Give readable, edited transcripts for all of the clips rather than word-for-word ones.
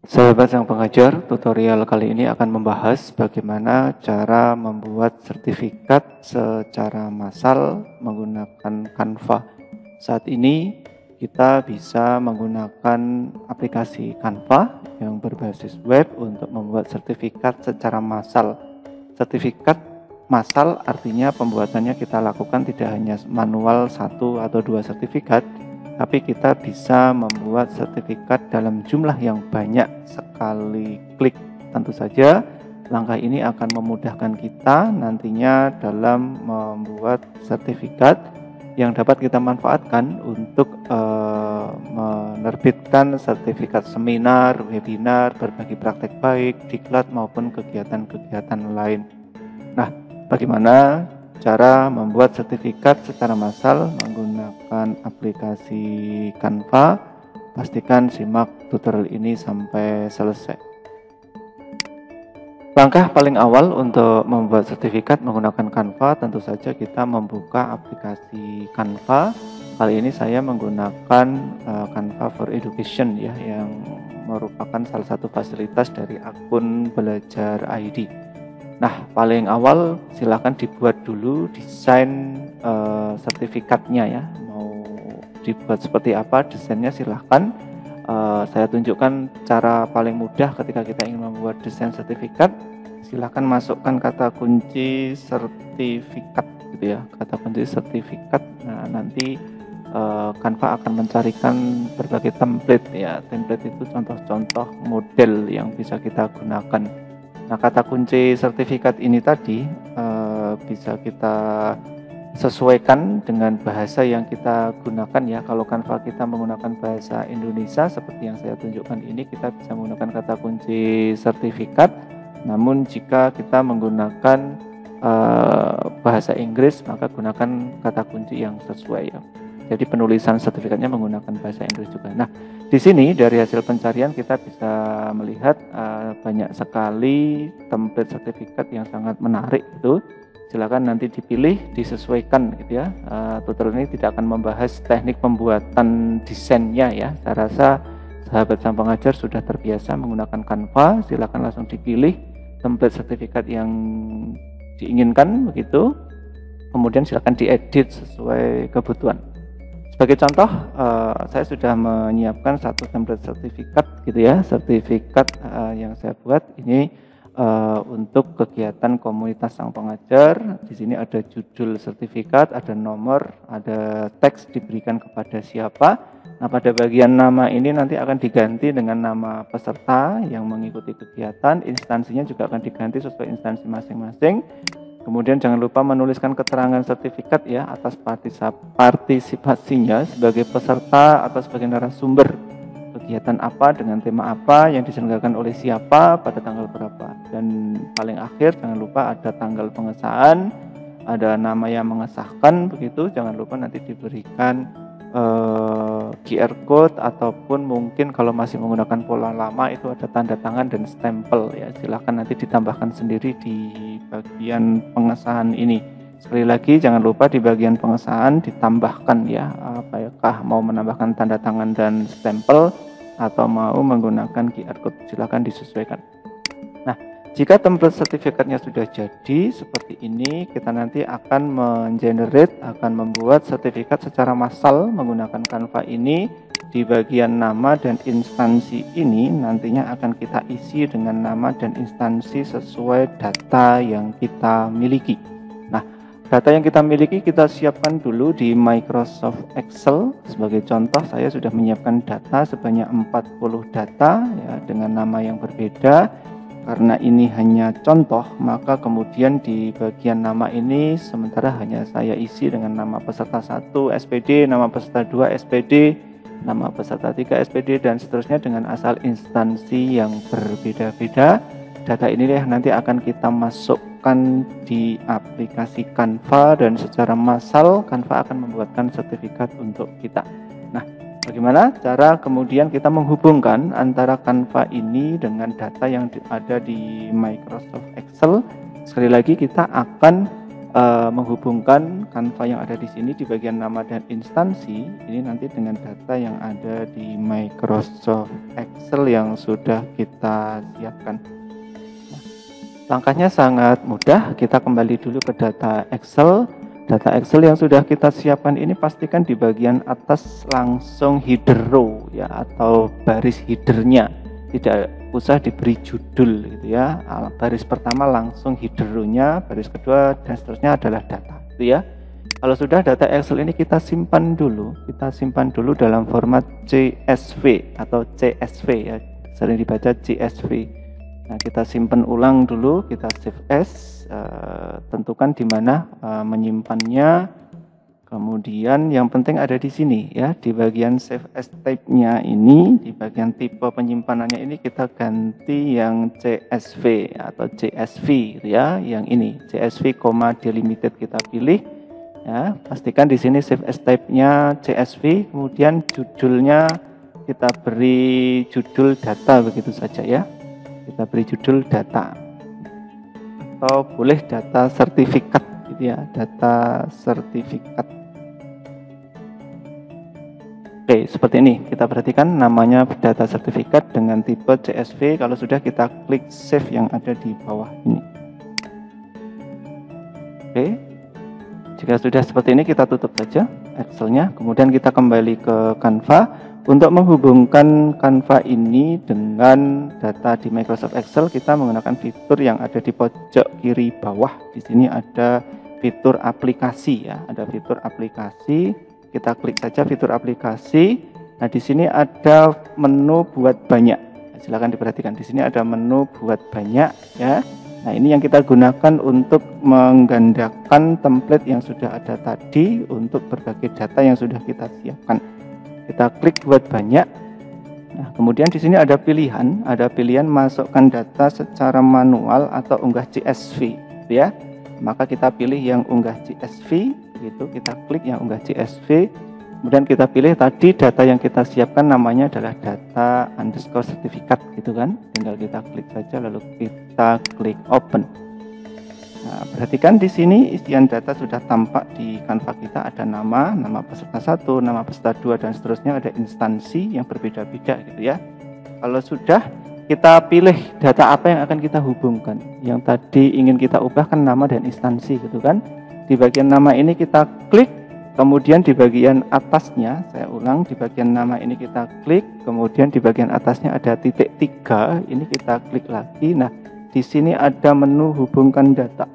Sahabat sang pengajar, tutorial kali ini akan membahas bagaimana cara membuat sertifikat secara massal menggunakan Canva. Saat ini kita bisa menggunakan aplikasi Canva yang berbasis web untuk membuat sertifikat secara massal. Sertifikat massal artinya pembuatannya kita lakukan tidak hanya manual 1 atau 2 sertifikat, tapi kita bisa membuat sertifikat dalam jumlah yang banyak sekali klik. Tentu saja langkah ini akan memudahkan kita nantinya dalam membuat sertifikat yang dapat kita manfaatkan untuk menerbitkan sertifikat seminar, webinar, berbagi praktek baik, diklat maupun kegiatan-kegiatan lain. Nah, bagaimana cara membuat sertifikat secara massal menggunakan aplikasi Canva? Pastikan simak tutorial ini sampai selesai. Langkah paling awal untuk membuat sertifikat menggunakan Canva, tentu saja kita membuka aplikasi Canva. Kali ini saya menggunakan Canva for Education ya, yang merupakan salah satu fasilitas dari akun Belajar ID. Nah, paling awal silakan dibuat dulu desain sertifikatnya ya. Mau dibuat seperti apa desainnya silahkan. Saya tunjukkan cara paling mudah ketika kita ingin membuat desain sertifikat. Silahkan masukkan kata kunci sertifikat gitu ya, kata kunci sertifikat. Nah, nanti Canva akan mencarikan berbagai template ya. Template itu contoh-contoh model yang bisa kita gunakan. Nah, kata kunci sertifikat ini tadi bisa kita sesuaikan dengan bahasa yang kita gunakan ya. Kalau Canva kita menggunakan bahasa Indonesia seperti yang saya tunjukkan ini, kita bisa menggunakan kata kunci sertifikat. Namun jika kita menggunakan bahasa Inggris, maka gunakan kata kunci yang sesuai ya. Jadi penulisan sertifikatnya menggunakan bahasa Inggris juga. Nah, di sini dari hasil pencarian kita bisa melihat banyak sekali template sertifikat yang sangat menarik itu. Silakan nanti dipilih, disesuaikan gitu ya. Tutorial ini tidak akan membahas teknik pembuatan desainnya ya. Saya rasa sahabat sang pengajar sudah terbiasa menggunakan Canva. Silakan langsung dipilih template sertifikat yang diinginkan begitu. Kemudian silakan diedit sesuai kebutuhan. Sebagai contoh, saya sudah menyiapkan satu template sertifikat gitu ya. Sertifikat yang saya buat ini untuk kegiatan komunitas sang pengajar. Di sini ada judul sertifikat, ada nomor, ada teks diberikan kepada siapa. Nah, pada bagian nama ini nanti akan diganti dengan nama peserta yang mengikuti kegiatan. Instansinya juga akan diganti sesuai instansi masing-masing. Kemudian jangan lupa menuliskan keterangan sertifikat ya atas partisipasinya sebagai peserta atau sebagai narasumber. Kegiatan apa dengan tema apa yang diselenggarakan oleh siapa pada tanggal berapa. Dan paling akhir jangan lupa ada tanggal pengesahan, ada nama yang mengesahkan begitu. Jangan lupa nanti diberikan QR code ataupun mungkin kalau masih menggunakan pola lama itu ada tanda tangan dan stempel ya. Silahkan nanti ditambahkan sendiri di bagian pengesahan ini. Sekali lagi jangan lupa di bagian pengesahan ditambahkan ya, apakah mau menambahkan tanda tangan dan stempel atau mau menggunakan QR code, silakan disesuaikan. Nah, jika template sertifikatnya sudah jadi seperti ini, kita nanti akan akan membuat sertifikat secara massal menggunakan Canva ini. Di bagian nama dan instansi ini nantinya akan kita isi dengan nama dan instansi sesuai data yang kita miliki. Nah, data yang kita miliki kita siapkan dulu di Microsoft Excel. Sebagai contoh, saya sudah menyiapkan data sebanyak 40 data ya, dengan nama yang berbeda. Karena ini hanya contoh, maka kemudian di bagian nama ini sementara hanya saya isi dengan nama peserta 1 SPD, nama peserta 2 SPD, nama peserta 3 SPD, dan seterusnya dengan asal instansi yang berbeda-beda. Data ini nanti akan kita masukkan di aplikasi Canva dan secara massal Canva akan membuatkan sertifikat untuk kita. Nah, bagaimana cara kemudian kita menghubungkan antara Canva ini dengan data yang ada di Microsoft Excel? Sekali lagi kita akan menghubungkan Canva yang ada di sini di bagian nama dan instansi ini nanti dengan data yang ada di Microsoft Excel yang sudah kita siapkan. Nah, langkahnya sangat mudah. Kita kembali dulu ke data Excel. Data Excel yang sudah kita siapkan ini pastikan di bagian atas langsung header row ya, atau baris headernya, tidak usah diberi judul gitu ya. Baris pertama langsung header row-nya, baris kedua dan seterusnya adalah data gitu ya. Kalau sudah data Excel ini kita simpan dulu dalam format CSV atau CSV ya, sering dibaca CSV. Nah, kita simpan ulang dulu, kita save as, tentukan di mana menyimpannya. Kemudian yang penting ada di sini ya, di bagian save as type-nya ini, di bagian tipe penyimpanannya ini kita ganti yang CSV atau CSV gitu ya, yang ini CSV, delimited kita pilih ya. Pastikan di sini save as type-nya CSV, kemudian judulnya kita beri judul data begitu saja ya. Kita beri judul data, atau boleh data sertifikat gitu ya, data sertifikat. Oke, seperti ini. Kita perhatikan namanya data sertifikat dengan tipe CSV. Kalau sudah, kita klik save yang ada di bawah ini. Oke, jika sudah seperti ini kita tutup saja Excel-nya. Kemudian kita kembali ke Canva. Untuk menghubungkan Canva ini dengan data di Microsoft Excel, kita menggunakan fitur yang ada di pojok kiri bawah. Di sini ada fitur aplikasi ya, ada fitur aplikasi. Kita klik saja fitur aplikasi. Nah, di sini ada menu buat banyak. Silakan diperhatikan, di sini ada menu buat banyak ya. Nah, ini yang kita gunakan untuk menggandakan template yang sudah ada tadi untuk berbagai data yang sudah kita siapkan. Kita klik buat banyak. Nah, kemudian di sini ada pilihan masukkan data secara manual atau unggah CSV, ya. Maka kita pilih yang unggah CSV, gitu. Kita klik yang unggah CSV. Kemudian kita pilih tadi data yang kita siapkan namanya adalah data underscore sertifikat, gitu kan. Tinggal kita klik saja lalu kita klik open. Nah, perhatikan di sini isian data sudah tampak di Canva kita, ada nama peserta 1, nama peserta 2 dan seterusnya, ada instansi yang berbeda-beda gitu ya. Kalau sudah, kita pilih data apa yang akan kita hubungkan. Yang tadi ingin kita ubah kan nama dan instansi gitu kan. Di bagian nama ini kita klik, kemudian di bagian atasnya, saya ulang, di bagian nama ini kita klik, kemudian di bagian atasnya ada titik 3, ini kita klik lagi. Nah, di sini ada menu hubungkan data,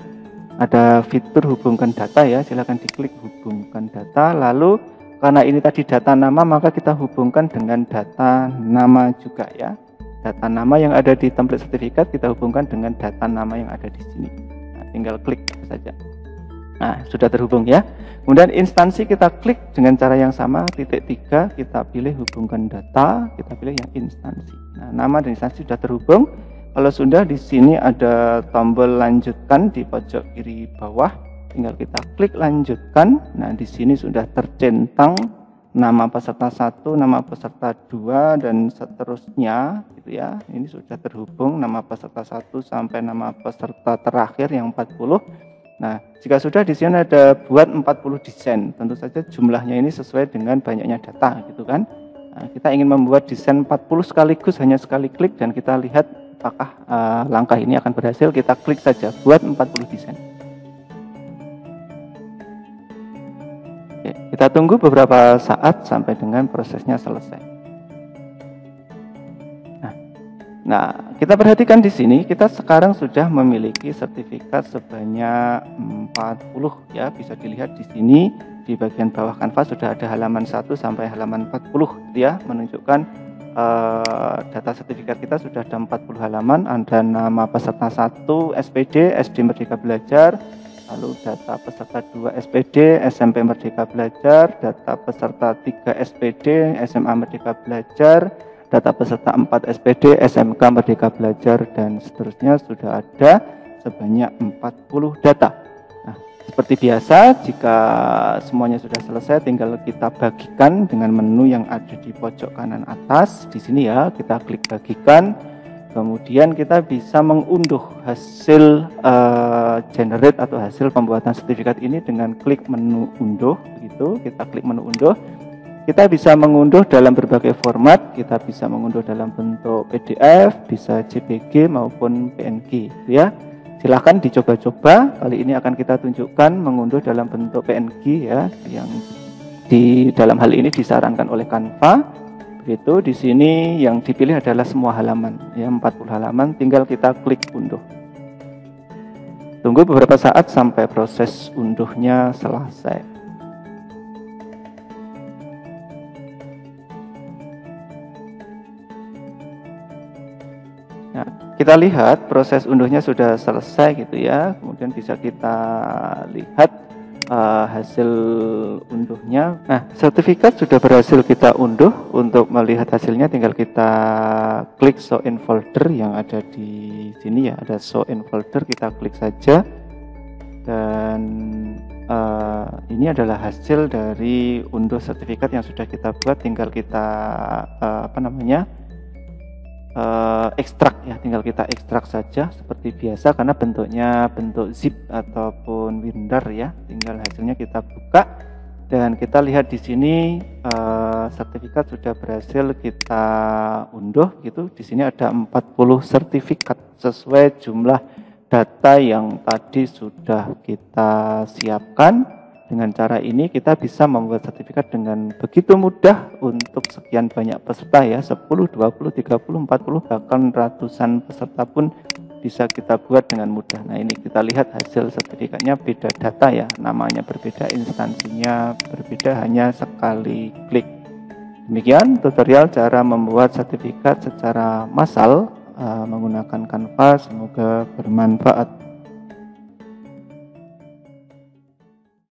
ada fitur hubungkan data ya, silakan diklik hubungkan data. Lalu karena ini tadi data nama, maka kita hubungkan dengan data nama juga ya. Data nama yang ada di template sertifikat kita hubungkan dengan data nama yang ada di sini. Nah, tinggal klik saja. Nah, sudah terhubung ya. Kemudian instansi kita klik dengan cara yang sama, titik 3 kita pilih hubungkan data, kita pilih yang instansi. Nah, nama dan instansi sudah terhubung. Kalau sudah, di sini ada tombol lanjutkan di pojok kiri bawah, tinggal kita klik lanjutkan. Nah, di sini sudah tercentang nama peserta 1, nama peserta 2 dan seterusnya gitu ya. Ini sudah terhubung nama peserta 1 sampai nama peserta terakhir yang 40. Nah, jika sudah, di sini ada buat 40 desain. Tentu saja jumlahnya ini sesuai dengan banyaknya data gitu kan. Nah, kita ingin membuat desain 40 sekaligus hanya sekali klik dan kita lihat apakah langkah ini akan berhasil. Kita klik saja buat 40 desain. Oke, kita tunggu beberapa saat sampai dengan prosesnya selesai. Nah, kita perhatikan di sini, kita sekarang sudah memiliki sertifikat sebanyak 40 ya. Bisa dilihat di sini di bagian bawah Canva sudah ada halaman 1 sampai halaman 40 ya, menunjukkan data sertifikat kita sudah ada 40 halaman. Ada nama peserta 1 SPD, SD Merdeka Belajar, lalu data peserta 2 SPD, SMP Merdeka Belajar, data peserta 3 SPD, SMA Merdeka Belajar, data peserta 4 SPD, SMK Merdeka Belajar dan seterusnya. Sudah ada sebanyak 40 data. Nah, seperti biasa, jika semuanya sudah selesai, tinggal kita bagikan dengan menu yang ada di pojok kanan atas. Di sini ya, kita klik bagikan. Kemudian kita bisa mengunduh hasil generate atau hasil pembuatan sertifikat ini dengan klik menu unduh. Begitu, kita klik menu unduh. Kita bisa mengunduh dalam berbagai format. Kita bisa mengunduh dalam bentuk PDF, bisa JPG maupun PNG, ya. Silahkan dicoba-coba. Kali ini akan kita tunjukkan mengunduh dalam bentuk PNG, ya, yang di dalam hal ini disarankan oleh Canva. Begitu, di sini yang dipilih adalah semua halaman, ya, 40 halaman, tinggal kita klik unduh. Tunggu beberapa saat sampai proses unduhnya selesai. Nah, kita lihat proses unduhnya sudah selesai gitu ya. Kemudian bisa kita lihat hasil unduhnya. Nah, sertifikat sudah berhasil kita unduh. Untuk melihat hasilnya tinggal kita klik show in folder yang ada di sini, ya, ada show in folder, kita klik saja. Dan ini adalah hasil dari unduh sertifikat yang sudah kita buat. Tinggal kita ekstrak, ya, tinggal kita ekstrak saja seperti biasa karena bentuknya bentuk zip ataupun WinRAR, ya. Tinggal hasilnya kita buka dan kita lihat di sini sertifikat sudah berhasil kita unduh gitu. Di sini ada 40 sertifikat sesuai jumlah data yang tadi sudah kita siapkan. Dengan cara ini kita bisa membuat sertifikat dengan begitu mudah untuk sekian banyak peserta, ya, 10, 20, 30, 40, bahkan ratusan peserta pun bisa kita buat dengan mudah. Nah, ini kita lihat hasil sertifikatnya beda data, ya, namanya berbeda, instansinya berbeda, hanya sekali klik. Demikian tutorial cara membuat sertifikat secara massal menggunakan Canva. Semoga bermanfaat.